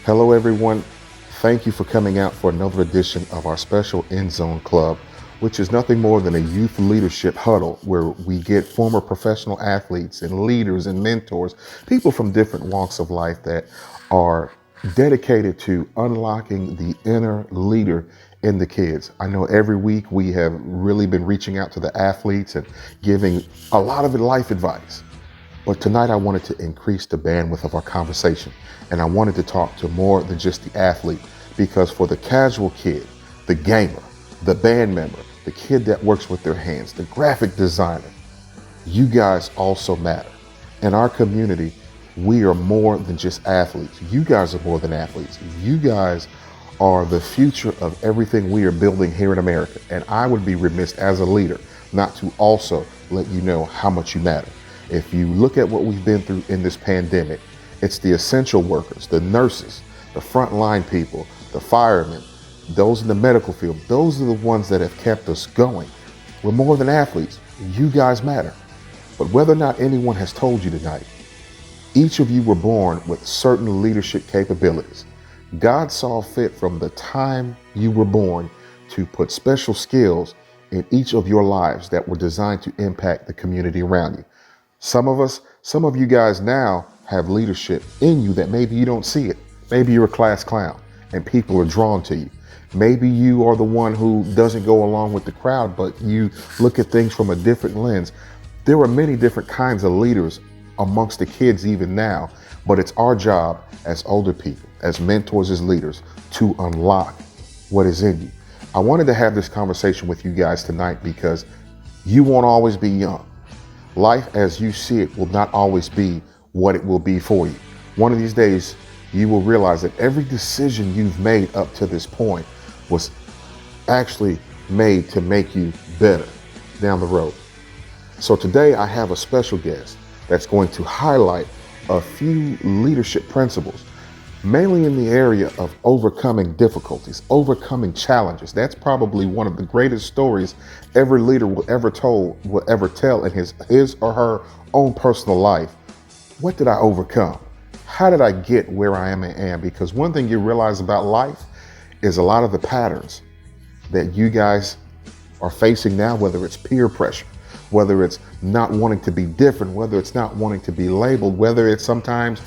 Hello, everyone. Thank you for coming out for another edition of our special EndZone Club, which is nothing more than a youth leadership huddle where we get former professional athletes and leaders and mentors, people from different walks of life that are dedicated to unlocking the inner leader in the kids. I know every week we have really been reaching out to the athletes and giving a lot of life advice. But tonight I wanted to increase the bandwidth of our conversation, and I wanted to talk to more than just the athlete, because for the casual kid, the gamer, the band member, the kid that works with their hands, the graphic designer, you guys also matter. In our community, we are more than just athletes. You guys are more than athletes. You guys are the future of everything we are building here in America. And I would be remiss as a leader not to also let you know how much you matter. If you look at what we've been through in this pandemic, it's the essential workers, the nurses, the frontline people, the firemen, those in the medical field. Those are the ones that have kept us going. We're more than athletes. You guys matter. But whether or not anyone has told you tonight, each of you were born with certain leadership capabilities. God saw fit from the time you were born to put special skills in each of your lives that were designed to impact the community around you. Some of you guys now have leadership in you that maybe you don't see it. Maybe you're a class clown and people are drawn to you. Maybe you are the one who doesn't go along with the crowd, but you look at things from a different lens. There are many different kinds of leaders amongst the kids even now, but it's our job as older people, as mentors, as leaders, to unlock what is in you. I wanted to have this conversation with you guys tonight because you won't always be young. Life as you see it will not always be what it will be for you. One of these days, you will realize that every decision you've made up to this point was actually made to make you better down the road. So today I have a special guest that's going to highlight a few leadership principles, mainly in the area of overcoming difficulties, overcoming challenges. That's probably one of the greatest stories every leader will ever tell in his or her own personal life. What did I overcome? How did I get where I am? Because one thing you realize about life is a lot of the patterns that you guys are facing now, whether it's peer pressure, whether it's not wanting to be different, whether it's not wanting to be labeled, whether it's sometimes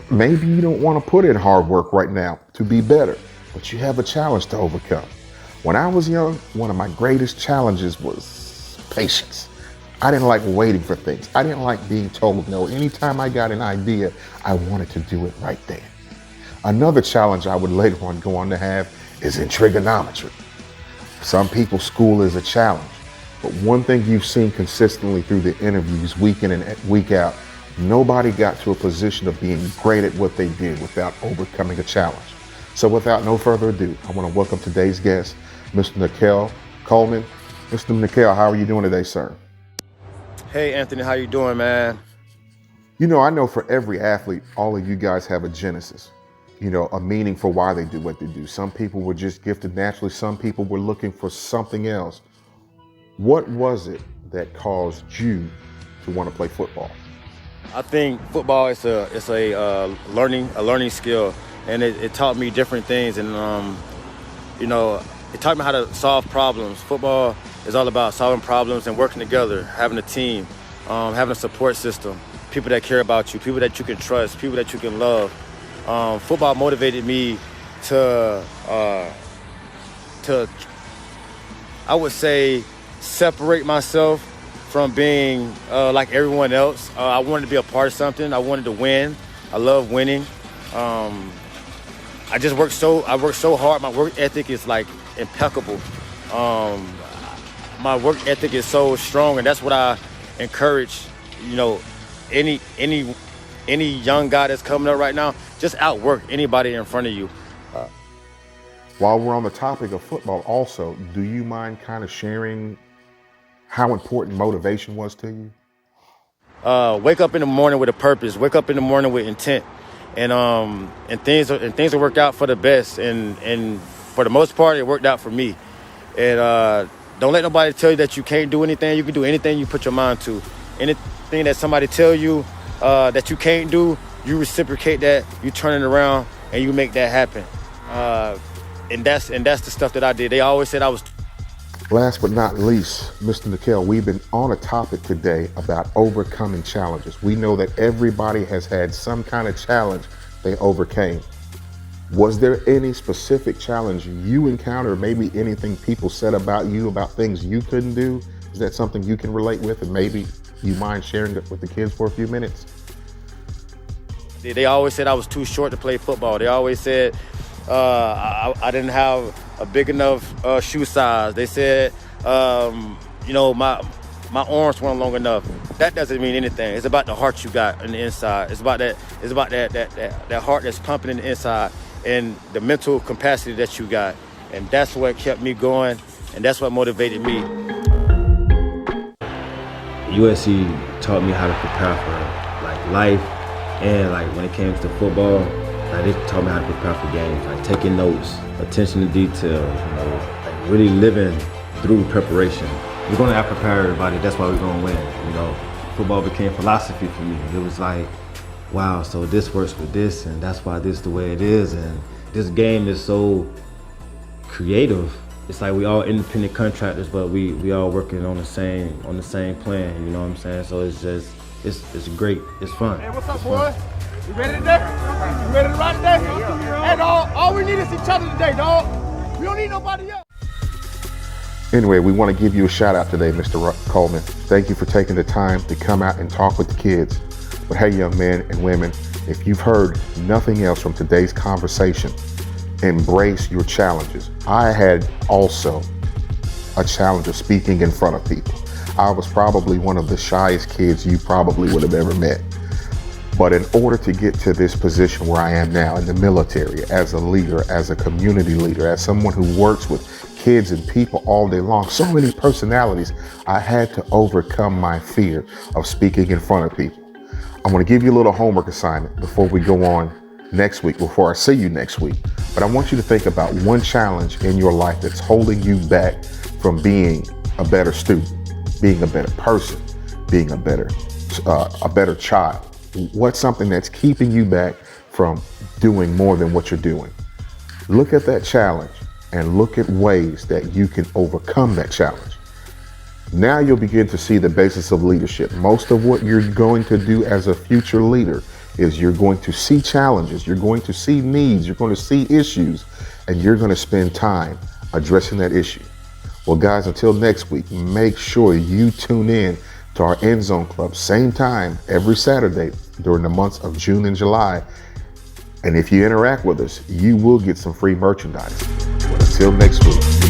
maybe you don't want to put in hard work right now to be better, but you have a challenge to overcome. When I was young, one of my greatest challenges was patience. I didn't like waiting for things. I didn't like being told no. Anytime I got an idea, I wanted to do it right then. Another challenge I would later on go on to have is in trigonometry. Some people, school is a challenge, but one thing you've seen consistently through the interviews week in and week out, nobody got to a position of being great at what they did without overcoming a challenge. So without no further ado, I want to welcome today's guest, Mr. Nickell Coleman. Mr. Nickell, how are you doing today, sir? Hey, Anthony, how you doing, man? You know, I know for every athlete, all of you guys have a genesis, a meaning for why they do what they do. Some people were just gifted naturally. Some people were looking for something else. What was it that caused you to want to play football? I think football is a learning skill, and it taught me different things, and it taught me how to solve problems. Football is all about solving problems and working together, having a team, having a support system, people that care about you, people that you can trust, people that you can love. Football motivated me to I would say, separate myself from being like everyone else. I wanted to be a part of something. I wanted to win. I love winning. I work so hard. My work ethic is like impeccable. My work ethic is so strong, and that's what I encourage. Any young guy that's coming up right now, just outwork anybody in front of you. While we're on the topic of football also, do you mind kind of sharing how important motivation was to you? Wake up in the morning with a purpose. Wake up in the morning with intent, and things will work out for the best. And for the most part, it worked out for me. And don't let nobody tell you that you can't do anything. You can do anything you put your mind to. Anything that somebody tell you that you can't do, you reciprocate that. You turn it around and you make that happen. And that's the stuff that I did. They always said I was. Last but not least, Mr. Nickell, we've been on a topic today about overcoming challenges. We know that everybody has had some kind of challenge they overcame. Was there any specific challenge you encountered, maybe anything people said about you, about things you couldn't do? Is that something you can relate with, and maybe you mind sharing it with the kids for a few minutes? They always said I was too short to play football. They always said I didn't have a big enough shoe size. They said, my arms weren't long enough. That doesn't mean anything. It's about the heart you got on the inside. It's about that. It's about that heart that's pumping in the inside, and the mental capacity that you got. And that's what kept me going, and that's what motivated me. USC taught me how to prepare for like life, and like when it came to football, like they taught me how to prepare for games, like taking notes, attention to detail, like really living through preparation. We're gonna have to prepare everybody. That's why we're gonna win. Football became philosophy for me. It was like, wow, so this works with this, and that's why this is the way it is. And this game is so creative. It's like we all independent contractors, but we all working on the same plan. You know what I'm saying? So it's just it's great. It's fun. Hey, what's up, boys? You ready today? You ready to ride today? Hey, dog, all we need is each other today, dog. We don't need nobody else. Anyway, we want to give you a shout out today, Mr. Coleman. Thank you for taking the time to come out and talk with the kids. But hey, young men and women, if you've heard nothing else from today's conversation, embrace your challenges. I had also a challenge of speaking in front of people. I was probably one of the shyest kids you probably would have ever met. But in order to get to this position where I am now in the military, as a leader, as a community leader, as someone who works with kids and people all day long, so many personalities, I had to overcome my fear of speaking in front of people. I want to give you a little homework assignment before we go on next week, before I see you next week. But I want you to think about one challenge in your life that's holding you back from being a better student, being a better person, being a better child. What's something that's keeping you back from doing more than what you're doing? Look at that challenge and look at ways that you can overcome that challenge. Now you'll begin to see the basis of leadership. Most of what you're going to do as a future leader is you're going to see challenges, you're going to see needs, you're going to see issues, and you're going to spend time addressing that issue. Well, guys, until next week, make sure you tune in to our EndZone Club, same time every Saturday during the months of June and July. And if you interact with us, you will get some free merchandise. But until next week.